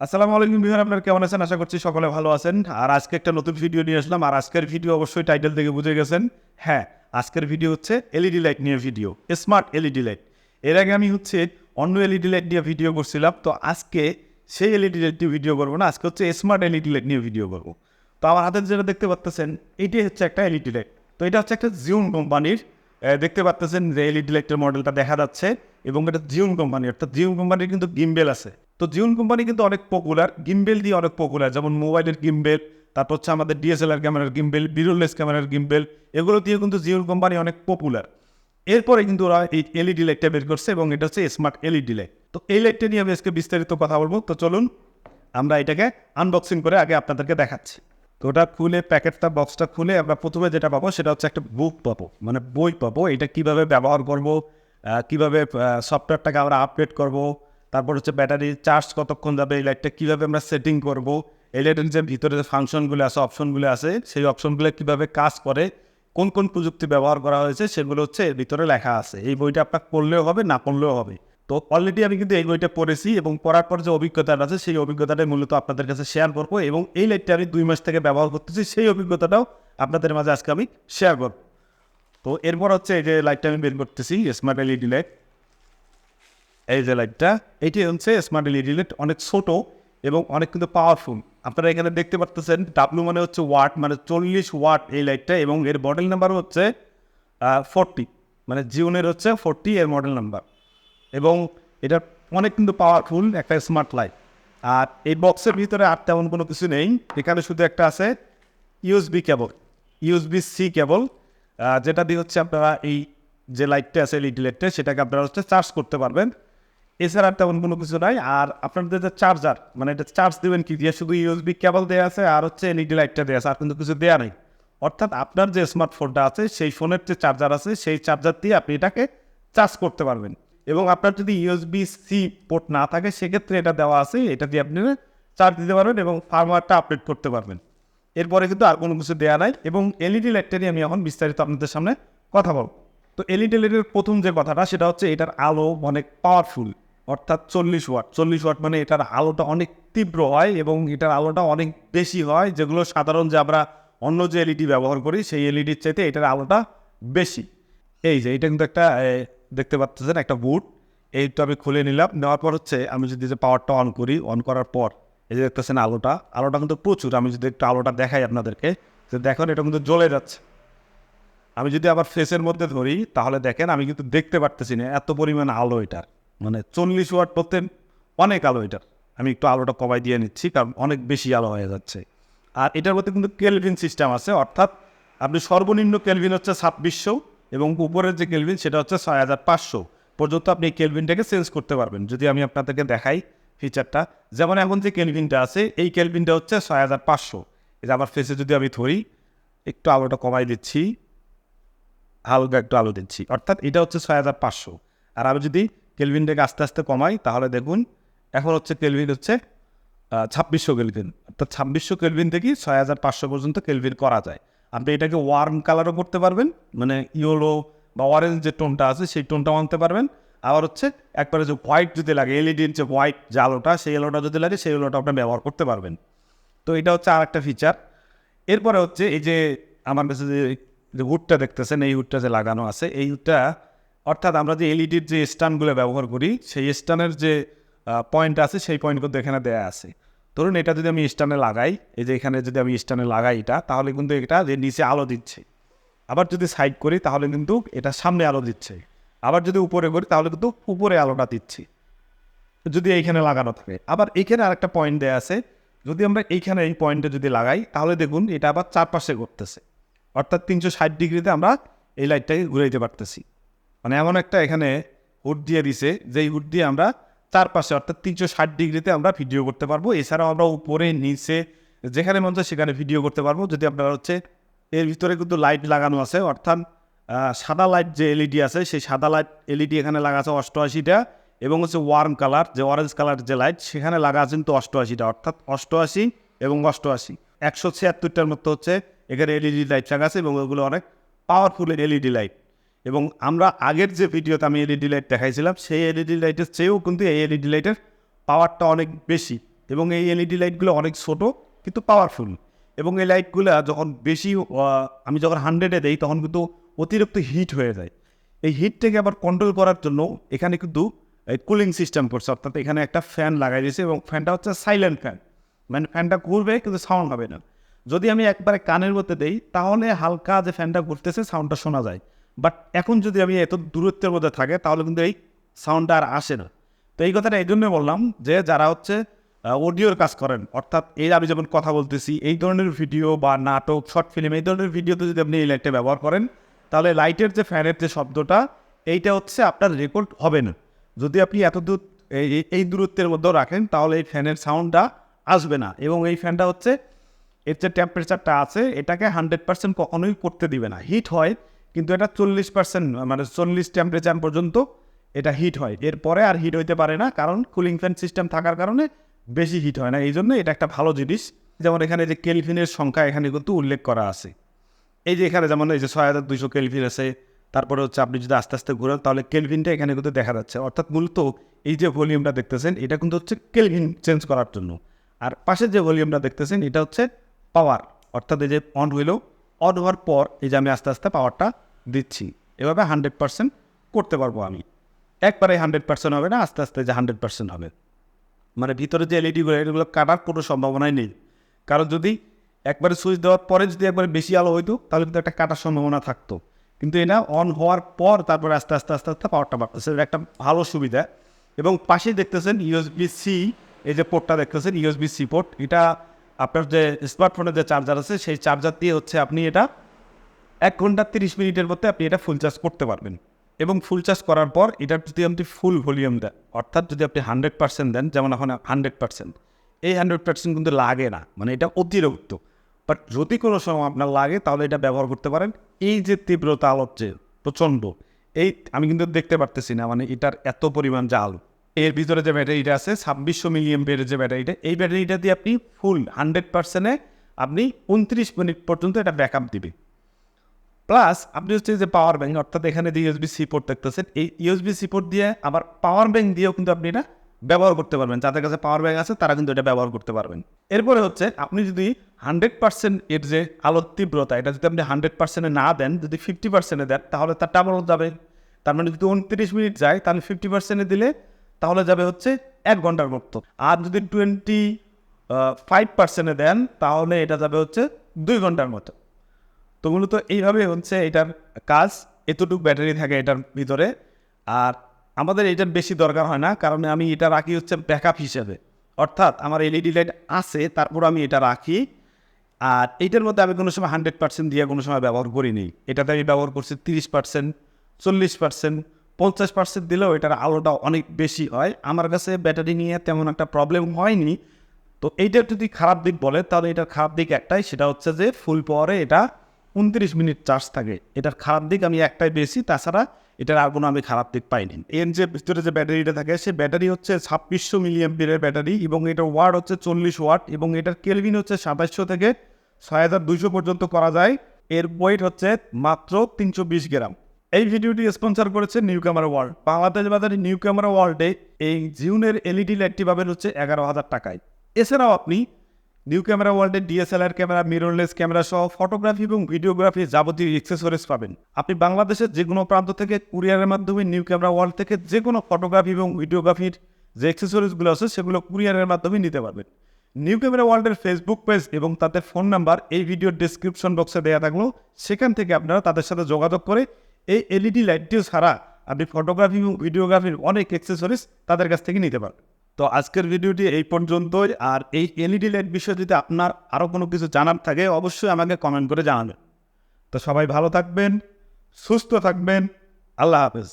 আসসালামু আলাইকুম ভিউয়ার, আপনারা কেমন আছেন? আশা করছি সকলে ভালো আছেন। আর আজকে একটা নতুন ভিডিও নিয়ে আসলাম। আর আজকের ভিডিও অবশ্যই টাইটেল থেকে বুঝে গেছেন। হ্যাঁ, আজকের ভিডিও হচ্ছে এলইডি লাইট নিয়ে ভিডিও, স্মার্ট এলইডি লাইট। এর আগে আমি অন্য এলইডি লাইট নিয়ে ভিডিও করছিলাম। তো আজকে সেই এলইডি লাইট নিয়ে ভিডিও করবো না, আজকে হচ্ছে স্মার্ট এলইডি লাইট নিয়ে ভিডিও করবো। তো আমার হাতে যেটা দেখতে পাচ্ছেন, এইটাই হচ্ছে একটা এলইডি লাইট। তো এটা হচ্ছে একটা জিউন কোম্পানির, দেখতে পাচ্ছেন যে এলইডি লাইটের মডেলটা দেখা যাচ্ছে, এবং এটা জিউন কোম্পানি, অর্থাৎ জিউন কোম্পানির কিন্তু গিম্বেল আছে। তো জিউন কোম্পানি কিন্তু অনেক পপুলার, গিম্বেল দিয়ে অনেক পপুলার, যেমন মোবাইলের গিম্বেল, তারপর হচ্ছে আমাদের ডিএসএলআর ক্যামেরার গিম্বেল, মিররলেস ক্যামেরার গিম্বেল, এগুলো দিয়ে কিন্তু জিউন কোম্পানি অনেক পপুলার। এরপরে কিন্তু ওরা এই এলইডি লাইটটা বের করছে, এবং এটা হচ্ছে স্মার্ট এলইডি লাইট। তো এই লাইটটা নিয়ে আমি আজকে বিস্তারিত কথা বলবো। তো চলুন আমরা এটাকে আনবক্সিং করে আগে আপনাদেরকে দেখাচ্ছি। তো ওটা খুলে, প্যাকেটটা, বক্সটা খুলে আমরা প্রথমে যেটা পাবো সেটা হচ্ছে একটা বুক পাবো, মানে বই পাবো। এটা কিভাবে ব্যবহার করব, কিভাবে সফটওয়্যারটাকে আমরা আপডেট করব, তারপর হচ্ছে ব্যাটারি চার্জ কতক্ষণ যাবে, এই লাইটটা কীভাবে আমরা সেটিং করব, এই লাইটের যে ভিতরে যে ফাংশনগুলো আছে, অপশনগুলো আছে, সেই অপশনগুলো কীভাবে কাজ করে, কোন কোন প্রযুক্তি ব্যবহার করা হয়েছে, সেগুলো হচ্ছে এর ভিতরে লেখা আছে। এই বইটা আপনার পড়লেও হবে, না পড়লেও হবে। তো অলরেডি আমি কিন্তু এই বইটা পড়েছি, এবং পড়ার পর যে অভিজ্ঞতাটা আছে সেই অভিজ্ঞতাটাই মূলত আপনাদের কাছে শেয়ার করবো। এবং এই লাইটটা আমি 2 মাস থেকে ব্যবহার করতেছি, সেই অভিজ্ঞতাটাও আপনাদের মাঝে আজকে আমি শেয়ার করব। তো এরপর হচ্ছে এই যে লাইটটা আমি বের করতেছি, স্মার্ট এলইডি লাইট। এই যে লাইটটা, এইটি হচ্ছে স্মার্ট এলইডি লাইট, অনেক ছোট এবং অনেক কিন্তু পাওয়ারফুল। আপনারা এখানে দেখতে পাচ্ছেন ডাব্লু মানে হচ্ছে ওয়াট, মানে 40 ওয়াট এই লাইটটা, এবং এর মডেল নাম্বার হচ্ছে 40, মানে জিওনের হচ্ছে 40 এর মডেল নাম্বার। এবং এটা অনেক কিন্তু পাওয়ারফুল একটা স্মার্ট লাইট। আর এই বক্সের ভিতরে আর তেমন কোনো কিছু নেই, এখানে শুধু একটা আছে ইউএসবি কেবল, ইউএসবি-সি কেবল, যেটা দিয়ে হচ্ছে আপনারা এই যে লাইটটা আছে এলইডি লাইটটা, সেটাকে আপনারা হচ্ছে চার্জ করতে পারবেন। এছাড়া আর তেমন কোনো কিছু নাই। আর আপনাদের যে চার্জার, মানে এটা চার্জ দেবেন কি দিয়ে, শুধু ইউএসবি কেবল দেওয়া আছে, আর হচ্ছে এলইডি লাইটটা দেওয়া আছে, আর কিন্তু কিছু দেওয়া নেই। অর্থাৎ আপনার যে স্মার্টফোনটা আছে সেই ফোনের যে চার্জার আছে, সেই চার্জার দিয়ে আপনি এটাকে চার্জ করতে পারবেন। এবং আপনার যদি ইউএসবি-সি পোর্ট না থাকে, সেক্ষেত্রে এটা দেওয়া আছে, এটা দিয়ে আপনি চার্জ দিতে পারবেন এবং ফার্মওয়্যারটা আপডেট করতে পারবেন। এরপরে কিন্তু আর কোনো কিছু দেওয়া নাই। এবং এলইডি লাইটটা নিয়ে আমি এখন বিস্তারিত আপনাদের সামনে কথা বলব। তো এলইডি লাইটের প্রথম যে কথাটা, সেটা হচ্ছে এটার আলো অনেক পাওয়ারফুল, অর্থাৎ 40 ওয়াট। 40 ওয়াট মানে এটার আলোটা অনেক তীব্র হয়, এবং এটার আলোটা অনেক বেশি হয়, যেগুলো সাধারণ যে আমরা অন্য যে এলইডি ব্যবহার করি সেই এলইডির চাইতে এটার আলোটা বেশি। এই যে এটা কিন্তু একটা দেখতে পাচ্ছেন একটা বুট, এইটা আমি খুলে নিলাম। নেওয়ার পর হচ্ছে আমি যদি যে পাওয়ারটা অন করি, অন করার পর এই যে দেখতেছেন আলোটা কিন্তু প্রচুর। আমি যদি একটু আলোটা দেখাই আপনাদেরকে, যে দেখেন এটা কিন্তু জ্বলে যাচ্ছে। আমি যদি আবার ফেসের মধ্যে ধরি, তাহলে দেখেন আমি কিন্তু দেখতে পারতেছি না, এত পরিমাণ আলো এটার। মানে 40 ওয়াট বলতে অনেক আলো এটার। আমি একটু আলোটা কমাই দিয়ে নিচ্ছি, কারণ অনেক বেশি আলো হয়ে যাচ্ছে। আর এটার মধ্যে কিন্তু কেলভিন সিস্টেম আছে, অর্থাৎ আপনি সর্বনিম্ন কেলভিন হচ্ছে 2600, এবং উপরের যে কেলভিন সেটা হচ্ছে 6500 পর্যন্ত আপনি এই কেলভিনটাকে চেঞ্জ করতে পারবেন। যদি আমি আপনাদেরকে দেখাই ফিচারটা, যেমন এখন যে কেলভিনটা আছে, এই কেলভিনটা হচ্ছে 6500। এই যে আমার ফেসে যদি আমি ধরি, একটু আলোটা কমাই দিচ্ছি, হালকা একটু আলো দিচ্ছি, অর্থাৎ এটা হচ্ছে 6500। আর আমি যদি কেলভিনটাকে আস্তে আস্তে কমাই, তাহলে দেখুন এখন হচ্ছে কেলভিন হচ্ছে 2600 কেলভিন, অর্থাৎ 2600 কেলভিন থেকে 6500 পর্যন্ত কেলভিন করা যায়। আপনি এটাকে ওয়ার্ম কালারও করতে পারবেন, মানে ইয়েলো বা অরেঞ্জ যে টোনটা আছে সেই টোনটাও আনতে পারবেন। আবার হচ্ছে একবারে যে হোয়াইট যদি লাগে, এলইডির যে হোয়াইট যে আলোটা, সেই আলোটা যদি লাগে, সেই আলোটা আপনি ব্যবহার করতে পারবেন। তো এটা হচ্ছে আর একটা ফিচার। এরপরে হচ্ছে এই যে আমার কাছে যে হুডটা দেখতেছেন, এই হুডটা যে লাগানো আছে, এই হুডটা, অর্থাৎ আমরা যে এলইডির যে স্ট্যান্ডগুলো ব্যবহার করি, সেই স্ট্যান্ডের যে পয়েন্ট আছে, সেই পয়েন্টগুলো এখানে দেওয়া আছে। ধরুন এটা যদি আমি স্ট্যান্ডে লাগাই, এই যে এখানে যদি আমি স্ট্যান্ডে লাগাই এটা, তাহলে কিন্তু এটা যে নিচে আলো দিচ্ছে। আবার যদি সাইড করি, তাহলে কিন্তু এটা সামনে আলো দিচ্ছে। আবার যদি উপরে করি, তাহলে কিন্তু উপরে আলোটা দিচ্ছি, যদি এইখানে লাগানো থাকে। আবার এইখানে আরেকটা পয়েন্ট দেওয়া আছে, যদি আমরা এইখানে এই পয়েন্টে যদি লাগাই, তাহলে দেখুন এটা আবার চারপাশে ঘুরতেছে, অর্থাৎ 360 ডিগ্রিতে আমরা এই লাইটটাকে ঘুরে দিতে পারতেছি। মানে এমন একটা এখানে হুড দিয়ে দিছে, যেই হুড দিয়ে আমরা চারপাশে, অর্থাৎ 360 ডিগ্রিতে আমরা ভিডিও করতে পারবো। এছাড়াও আমরা উপরে নিচে যেখানে মন চায় সেখানে ভিডিও করতে পারবো। যদি আপনারা হচ্ছে এর ভিতরে কিন্তু লাইট লাগানো আছে, অর্থাৎ সাদা লাইট যে এলইডি আছে, সেই সাদা লাইট এলইডি এখানে লাগা আছে 88টা, এবং হচ্ছে ওয়ার্ম কালার যে অরেঞ্জ কালার যে লাইট, সেখানে লাগা আছে কিন্তু 88টা, অর্থাৎ 88 এবং 88 176টার মতো হচ্ছে এখানে এলইডি লাইট লাগা আছে, এবং ওগুলো অনেক পাওয়ারফুল এলইডি লাইট। এবং আমরা আগের যে ভিডিওতে আমি এলইডি লাইট দেখাইছিলাম, সেই এলইডি লাইটের চেয়েও কিন্তু এই এলইডি লাইটের পাওয়ারটা অনেক বেশি। এবং এই এলইডি লাইটগুলো অনেক ছোট কিন্তু পাওয়ারফুল। এবং এই লাইটগুলো যখন বেশি আমি যখন 100-এ দেই তখন কিন্তু অতিরিক্ত হিট হয়ে যায়। এই হিটটাকে আবার কন্ট্রোল করার জন্য এখানে কিন্তু এই কুলিং সিস্টেম করছে, অর্থাৎ এখানে একটা ফ্যান লাগাই দিয়েছে এবং ফ্যানটা হচ্ছে সাইলেন্ট ফ্যান, মানে ফ্যানটা ঘুরবে কিন্তু সাউন্ড হবে না। যদি আমি একবারে কানের মধ্যে দেই তাহলে হালকা যে ফ্যানটা ঘুরতেছে সাউন্ডটা শোনা যায়, বাট এখন যদি আমি এত দূরত্বের মধ্যে থাকে তাহলে কিন্তু এই সাউন্ডটা আর আসে না। তো এই কথাটা এই জন্যই বললাম যে যারা হচ্ছে অডিওর কাজ করেন, অর্থাৎ এই আমি যেমন কথা বলতেছি এই ধরনের ভিডিও বা নাটক, শর্ট ফিল্ম এই ধরনের ভিডিওতে যদি আপনি এই লাইটটা ব্যবহার করেন তাহলে লাইটের যে ফ্যানের যে শব্দটা এইটা হচ্ছে আপনার রেকর্ড হবে না। যদি আপনি এত দূর এই দূরত্বের মধ্যেও রাখেন তাহলে এই ফ্যানের সাউন্ডটা আসবে না। এবং এই ফ্যানটা হচ্ছে এর যে টেম্পারেচারটা আছে এটাকে 100% কখনোই করতে দিবে না। হিট হয় কিন্তু এটা 40%, মানে 40 টেম্পারেচার পর্যন্ত এটা হিট হয়, এরপরে আর হিট হইতে পারে না, কারণ কুলিং ফ্যান সিস্টেম থাকার কারণে বেশি হিট হয় না। এই জন্য এটা একটা ভালো জিনিস। যেমন এখানে যে কেলভিনের সংখ্যা এখানে কিন্তু উল্লেখ করা আছে, এই যে এখানে যেমন এই যে 6200 কেলভিন আছে, তারপরে হচ্ছে আপনি যদি আস্তে আস্তে ঘুরেন তাহলে কেলভিনটা এখানে কিন্তু দেখা যাচ্ছে। অর্থাৎ মূলত এই যে ভলিউমটা দেখতেছেন এটা কিন্তু হচ্ছে কেলভিন চেঞ্জ করার জন্য, আর পাশের যে ভলিউমটা দেখতেছেন এটা হচ্ছে পাওয়ার, অর্থাৎ এই যে অন হইলেও অন হওয়ার পর এই যে আমি আস্তে আস্তে পাওয়ারটা দিচ্ছি, এভাবে 100% করতে পারবো আমি। একবারে 100% হবে না, আস্তে আস্তে যে 100% হবে। মানে ভিতরে যে এলইডিগুলো এগুলো কাটার কোনো সম্ভাবনাই নেই, কারণ যদি একবারে সুইচ দেওয়ার পরে যদি একবারে বেশি আলো হইতো তাহলে কিন্তু একটা কাটার সম্ভাবনা থাকতো, কিন্তু এটা অন হওয়ার পর তারপরে আস্তে আস্তে আস্তে আস্তে পাওয়ারটা বাড়তেছে, এটা একটা ভালো সুবিধা। এবং পাশেই দেখতেছেন USB-C, এই যে পোর্টটা দেখতেছেন USB-C পোর্ট, এটা আপনার যে স্মার্টফোনের যে চার্জার আছে সেই চার্জার দিয়ে হচ্ছে আপনি এটা 1 ঘন্টা 30 মিনিটের মধ্যে আপনি এটা ফুল চার্জ করতে পারবেন। এবং ফুল চার্জ করার পর এটার যদি আপনি ফুল ভলিউম দেন, অর্থাৎ যদি আপনি 100% দেন, যেমন এখন 100%, এই 100% কিন্তু লাগে না, মানে এটা অতিরিক্ত। বাট যদি কোনো সময় আপনার লাগে তাহলে এটা ব্যবহার করতে পারেন। এই যে তীব্রতা আলোর যে প্রচণ্ড, এই আমি কিন্তু দেখতে পারতেছি না, মানে এটার এত পরিমাণ যে আলো। এর ভিতরে যে ব্যাটারিটা আছে 2600 মিলিঅ্যাম্পিয়ারের যে ব্যাটারিটা, এই ব্যাটারিটা দিয়ে আপনি ফুল 100%-এ আপনি 29 মিনিট পর্যন্ত এটা ব্যাকআপ দিবে। প্লাস আপনি হচ্ছে যে পাওয়ার ব্যাঙ্ক, অর্থাৎ এখানে যে USB-C পোর্ট দেখতেছেন এই USB-C পোর্ট দিয়ে আবার পাওয়ার ব্যাঙ্ক দিয়েও কিন্তু আপনি এটা ব্যবহার করতে পারবেন। যাদের কাছে পাওয়ার ব্যাঙ্ক আছে তারা কিন্তু এটা ব্যবহার করতে পারবেন। এরপরে হচ্ছে আপনি যদি 100% এর যে আলোর তীব্রতা এটা যদি আপনি 100%-এ না দেন, যদি 50%-এ দেন তাহলে তার ডাবল যাবে। তার মানে যদি 29 মিনিট যায় তাহলে 50%-এ দিলে তাহলে যাবে হচ্ছে 1 ঘন্টার মতো। আর যদি 25%-এ দেন তাহলে এটা যাবে হচ্ছে 2 ঘন্টার মতো। তো মূলত এইভাবে হচ্ছে এটার কাজ, এতটুকু ব্যাটারি থাকে এটার ভিতরে। আর আমাদের এটার বেশি দরকার হয় না, কারণ আমি এটা রাখি হচ্ছে ব্যাকআপ হিসেবে, অর্থাৎ আমার এলইডি লাইট আছে তারপর আমি এটা রাখি। আর এইটার মধ্যে আমি কোনো সময় 100% দিয়ে কোনো সময় ব্যবহার করিনি, এটাতে আমি ব্যবহার করছি 30%, 40%, 50% দিলেও এটার আলোটা অনেক বেশি হয়। আমার কাছে ব্যাটারি নিয়ে তেমন একটা প্রবলেম হয়নি। তো এইটার যদি খারাপ দিক বলে তাহলে এটার খারাপ দিক একটাই, সেটা হচ্ছে যে ফুল পাওয়ারে এটা 29 মিনিট চার্জ থাকে। এটার খারাপ দিক আমি একটাই পেয়েছি, তাছাড়া এটার আর কোনো আমি খারাপ দিক পাইনি। এর যে ভিতরে যে ব্যাটারিটা থাকে সে ব্যাটারি হচ্ছে 2600 মিলিঅ্যাম্পিয়ারের ব্যাটারি, এবং এটার ওয়াট হচ্ছে 40 ওয়াট, এবং এটার কেলভিন হচ্ছে 2700 থেকে 6200 পর্যন্ত করা যায়। এর ওয়েট হচ্ছে মাত্র 320 গ্রাম। এই ভিডিওটি স্পন্সর করেছে নিউ ক্যামেরা ওয়ার্ল্ড। বাংলাদেশ বাজারে নিউ ক্যামেরা ওয়ার্ল্ডে এই জিউনের এলইডি লাইটটি পাবেন হচ্ছে 11,000 টাকায়। এছাড়াও আপনি নিউ ক্যামেরা ওয়ার্ল্ডে DSLR ক্যামেরা, মিররলেস ক্যামেরা সহ ফটোগ্রাফি এবং ভিডিওগ্রাফি যাবতীয় অ্যাক্সেসরিজ পাবেন। আপনি বাংলাদেশের যে কোনো প্রান্ত থেকে কুরিয়ারের মাধ্যমে নিউ ক্যামেরা ওয়ার্ল্ড থেকে যে কোনো ফটোগ্রাফি এবং ভিডিওগ্রাফির যে অ্যাক্সেসরিজগুলো আছে সেগুলো কুরিয়ারের মাধ্যমে নিতে পারবেন। নিউ ক্যামেরা ওয়ার্ল্ডের ফেসবুক পেজ এবং তাদের ফোন নাম্বার এই ভিডিওর ডেসক্রিপশন বক্সে দেওয়া থাকলো, সেখান থেকে আপনারা তাদের সাথে যোগাযোগ করে এই এলইডি লাইটটিও ছাড়া আপনি ফটোগ্রাফি এবং ভিডিওগ্রাফির অনেক অ্যাক্সেসরিজ তাদের কাছ থেকে নিতে পারেন। তো আজকের ভিডিওটি এই পর্যন্তই। আর এই এলইডি লাইট বিষয়ে যদি আপনার আরও কোনো কিছু জানার থাকে অবশ্যই আমাকে কমেন্ট করে জানাবেন। তো সবাই ভালো থাকবেন, সুস্থ থাকবেন, আল্লাহ হাফেজ।